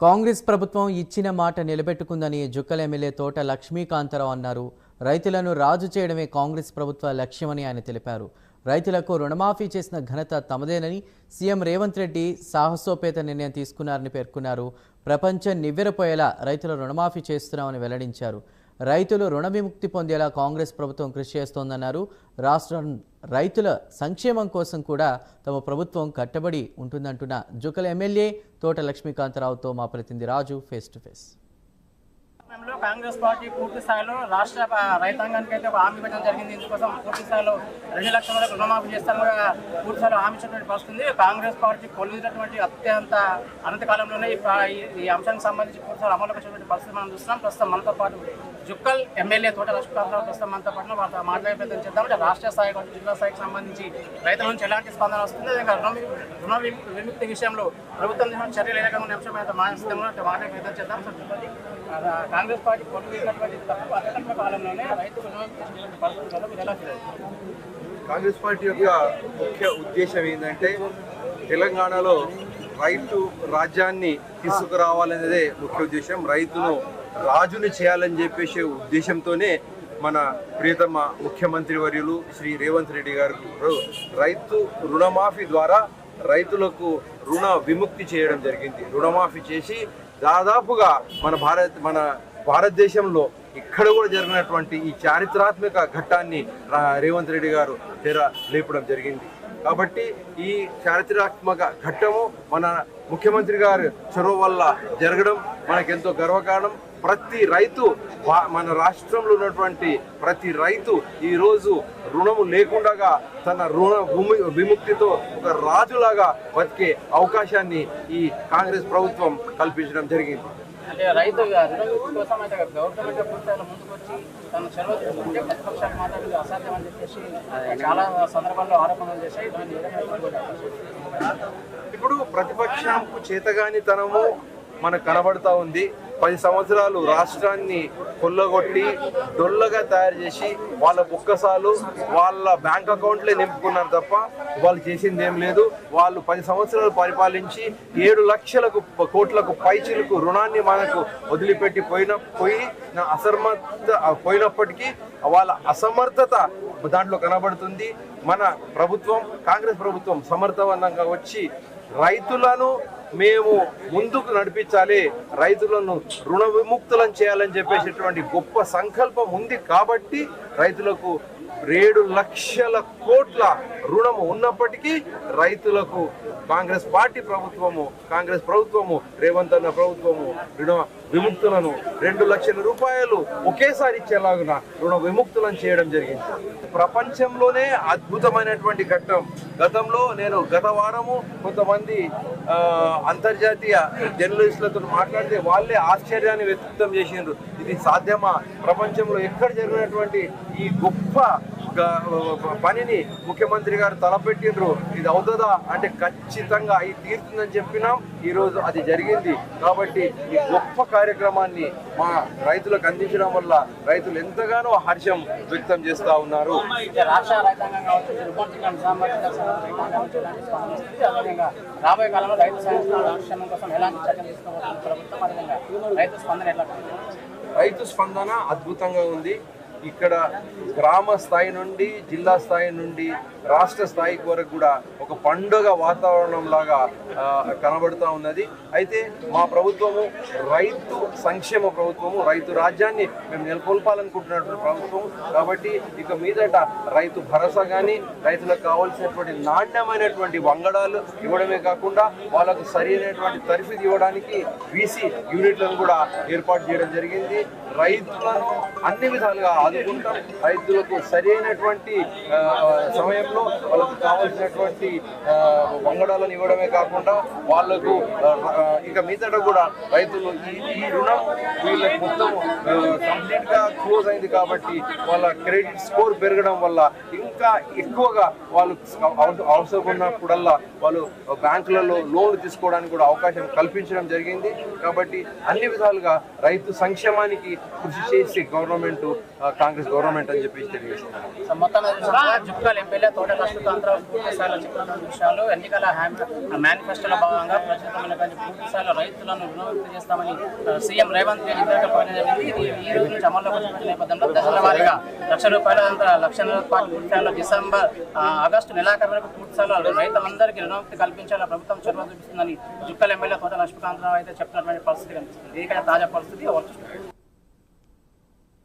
కాంగ్రెస్ ప్రభుత్వం ఇచ్చిన మాట నిలబెట్టుకుందని జుక్కల్ ఎమ్మెల్యే తోట లక్ష్మీకాంతరావు అన్నారు. రైతులను రాజు చేయడమే కాంగ్రెస్ ప్రభుత్వ లక్ష్యమని ఆయన తెలిపారు. రైతులకు రుణమాఫీ చేసిన ఘనత తమదేనని సీఎం రేవంత్ రెడ్డి సాహసోపేత నిర్ణయం తీసుకున్నారని పేర్కొన్నారు. ప్రపంచం నివ్వెరపోయేలా రైతుల రుణమాఫీ చేస్తున్నామని వెల్లడించారు. రైతులు రుణ విముక్తి పొందేలా కాంగ్రెస్ ప్రభుత్వం కృషి చేస్తోందన్నారు. రాష్ట్రం రైతుల సంక్షేమం కోసం కూడా తమ ప్రభుత్వం కట్టుబడి ఉంటుందంటున్న జుక్కల్ ఎమ్మెల్యే తోట లక్ష్మీకాంతరావుతో మా ప్రతినిధి Raju face to face. Congress party పూర్తి స్థాయిలో రాష్ట్ర రైతాంగానికి అయితే హామీ ఇవ్వడం జరిగింది. ఇందుకోసం పూర్తి స్థాయిలో 2 లక్షల వరకు రుణమాఫీ చేస్తామని పూర్తి స్థాయిలో హామీ ఇచ్చినటువంటి పరిస్థితుంది. కాంగ్రెస్ పార్టీ కొలిసినటువంటి అత్యంత అనంతకాలంలోనే ఈ అంశానికి సంబంధించి పూర్తి స్థాయిలో అమలుకు వచ్చినటువంటి పరిస్థితి మనం చూస్తున్నాం. ప్రస్తుతం మనతో పాటు జుక్కల్ ఎమ్మెల్యే తోట లక్ష్మీకాంతరావు ప్రస్తుతం మనతో పాటు వారితో మాట్లాడే ప్రయత్నం చేద్దాం. అంటే రాష్ట్ర స్థాయి కావచ్చు జిల్లా స్థాయికి సంబంధించి రైతుల నుంచి ఎలాంటి స్పందన వస్తుంది, రుణ విముక్తి విషయంలో ప్రభుత్వం చర్యలు ఏ రకంగా అంశం మాట్లాడే ప్రయత్నం చేద్దాం. కాంగ్రెస్ పార్టీ అత్యల్ప కాలంలోనే రైతు కాంగ్రెస్ పార్టీ యొక్క ముఖ్య ఉద్దేశం ఏంటంటే తెలంగాణలో రైతు రాజ్యాన్ని తీసుకురావాలనేదే ముఖ్య ఉద్దేశం. రైతును రాజుని చేయాలని చెప్పేసే ఉద్దేశంతోనే మన ప్రియతమ ముఖ్యమంత్రి వర్యులు శ్రీ రేవంత్ రెడ్డి గారు రైతు రుణమాఫీ ద్వారా రైతులకు రుణ విముక్తి చేయడం జరిగింది. రుణమాఫీ చేసి దాదాపుగా మన భారతదేశంలో ఇక్కడ కూడా జరిగినటువంటి ఈ చారిత్రాత్మక ఘట్టాన్ని రేవంత్ రెడ్డి గారు లేపడం జరిగింది. కాబట్టి ఈ చారిత్రాత్మక ఘట్టము మన ముఖ్యమంత్రి గారు చొరవ వల్ల జరగడం మనకెంతో గర్వకారణం. ప్రతి రైతు మన రాష్ట్రంలో ఉన్నటువంటి ప్రతి రైతు ఈరోజు రుణము లేకుండా తన రుణ విముక్తితో ఒక రాజులాగా బతికే అవకాశాన్ని ఈ కాంగ్రెస్ ప్రభుత్వం కల్పించడం జరిగింది. అంటే రైతు కోసం అయితే గవర్నమెంట్ పూర్తిగా ముందుకు వచ్చి తన చొరవ తీసుకుంటే ప్రతిపక్షాలు మాట్లాడేది అసాధ్యం అని చెప్పేసి చాలా సందర్భాల్లో ఆరోపణలు చేశాయి. ఇప్పుడు ప్రతిపక్షంకు చేతగానితనము మనకు కనబడతా ఉంది. 10 సంవత్సరాలు రాష్ట్రాన్ని కొల్లగొట్టి డొల్లగా తయారు చేసి వాళ్ళ బుక్కసాలు వాళ్ళ బ్యాంక్ అకౌంట్లే నింపుకున్నారు తప్ప వాళ్ళు చేసింది ఏం లేదు. వాళ్ళు 10 సంవత్సరాలు పరిపాలించి 7 లక్షల కోట్లకు పైచిలకు రుణాన్ని మనకు వదిలిపెట్టి పోయినప్పటికీ వాళ్ళ అసమర్థత దాంట్లో కనబడుతుంది. మన ప్రభుత్వం కాంగ్రెస్ ప్రభుత్వం సమర్థవంతంగా వచ్చి రైతులను మేము ముందుకు నడిపించాలి, రైతులను రుణ విముక్తులను చేయాలని చెప్పేసేటువంటి గొప్ప సంకల్పం ఉంది. కాబట్టి రైతులకు 7 లక్షల కోట్ల రుణము ఉన్నప్పటికీ రైతులకు కాంగ్రెస్ ప్రభుత్వము రేవంత్ అన్న ప్రభుత్వము రుణ విముక్తులను 2 లక్షల రూపాయలు ఒకేసారి ఇచ్చేలాగా రుణ విముక్తులను చేయడం జరిగింది. ప్రపంచంలోనే అద్భుతమైనటువంటి ఘట్టం. గతంలో నేను గత వారము కొంతమంది అంతర్జాతీయ జర్నలిస్టులతో మాట్లాడితే వాళ్ళే ఆశ్చర్యాన్ని వ్యక్తం చేసిండ్రు. ఇది సాధ్యమా? ప్రపంచంలో ఎక్కడ జరిగినటువంటి ఈ గొప్ప పనిని ముఖ్యమంత్రి గారు తలపెట్టిండ్రు. ఇది అవుతుందా అంటే ఖచ్చితంగా అయి తీరుతుందని చెప్పినాం. ఈరోజు అది జరిగింది. కాబట్టి ఈ గొప్ప కార్యక్రమాన్ని మా రైతులకు అందించడం వల్ల రైతులు ఎంతగానో హర్షం వ్యక్తం చేస్తూ ఉన్నారు. రాబోయే కాలంలో రైతు సంక్షేమం కోసం ఎలాంటి చర్యలు తీసుకోవాలని ప్రభుత్వం, అదేవిధంగా రైతు స్పందన ఎట్లా? రైతు స్పందన అద్భుతంగా ఉంది. ఇక్కడ గ్రామ స్థాయి నుండి జిల్లా స్థాయి నుండి రాష్ట్ర స్థాయికి వరకు కూడా ఒక పండుగ వాతావరణం లాగా కనబడుతూ ఉన్నది. అయితే మా ప్రభుత్వము రైతు సంక్షేమ ప్రభుత్వము, రైతు రాజ్యాన్ని మేము నెలకొల్పాలనుకుంటున్నటువంటి ప్రభుత్వం. కాబట్టి ఇక మీదట రైతు భరోసా కానీ రైతులకు కావాల్సినటువంటి నాణ్యమైనటువంటి వంగడాలు ఇవ్వడమే కాకుండా వాళ్ళకు సరైనటువంటి తరఫీదు ఇవ్వడానికి బీసీ యూనిట్లను కూడా ఏర్పాటు చేయడం జరిగింది. రైతులను అన్ని విధాలుగా ఆదుకుంటాం. రైతులకు సరైనటువంటి సమయంలో వాళ్ళకు కావాల్సినటువంటి వంగడాలను ఇవ్వడమే కాకుండా వాళ్లకు ఇక మీదట కూడా రైతులు ఈ రుణం వీళ్ళకి మొత్తం కంప్లీట్ గా క్లోజ్ అయింది. కాబట్టి వాళ్ళ క్రెడిట్ స్కోర్ పెరగడం వల్ల ఇంకా ఎక్కువగా వాళ్ళు అవసరం ఉన్నప్పుడల్లా వాళ్ళు బ్యాంకులలో లోన్లు తీసుకోవడానికి కూడా అవకాశం కల్పించడం జరిగింది. కాబట్టి అన్ని విధాలుగా రైతు సంక్షేమానికి కృషి చేసే గవర్నమెంట్ కాంగ్రెస్ గవర్నమెంట్ అని చెప్పి తెలియజేస్తున్నారు. మొత్తం జుక్కల్ ఎమ్మెల్యే తోట లక్ష్మీకాంతరావు పూర్తి స్థాయిలో చెప్పినటువంటి విషయాలు ఎన్నికల మేనిఫెస్టోలో భాగంగా ప్రచురితమైనటువంటి పూర్తి స్థాయిలో రైతులను రుణముక్తి చేస్తామని సీఎం రేవంత్ రెడ్డి ప్రకటన జరిగింది. ఇది ఈ రోజు నుంచి అమల్లోకి వచ్చిన నేపథ్యంలో దశల వారీగా ₹1,00,000 పూర్తి స్థాయిలో డిసెంబర్ ఆగస్టు నెలాఖరు వరకు పూర్తి స్థాయిలో రైతులందరికీ రుణముక్తి కల్పించాలని ప్రభుత్వం చొరవ చూపిస్తుందని జుక్కల్ ఎమ్మెల్యే తోట లక్ష్మీకాంతరావు అయితే చెప్పినటువంటి పరిస్థితి కనిపిస్తుంది. ఇక తాజా పరిస్థితి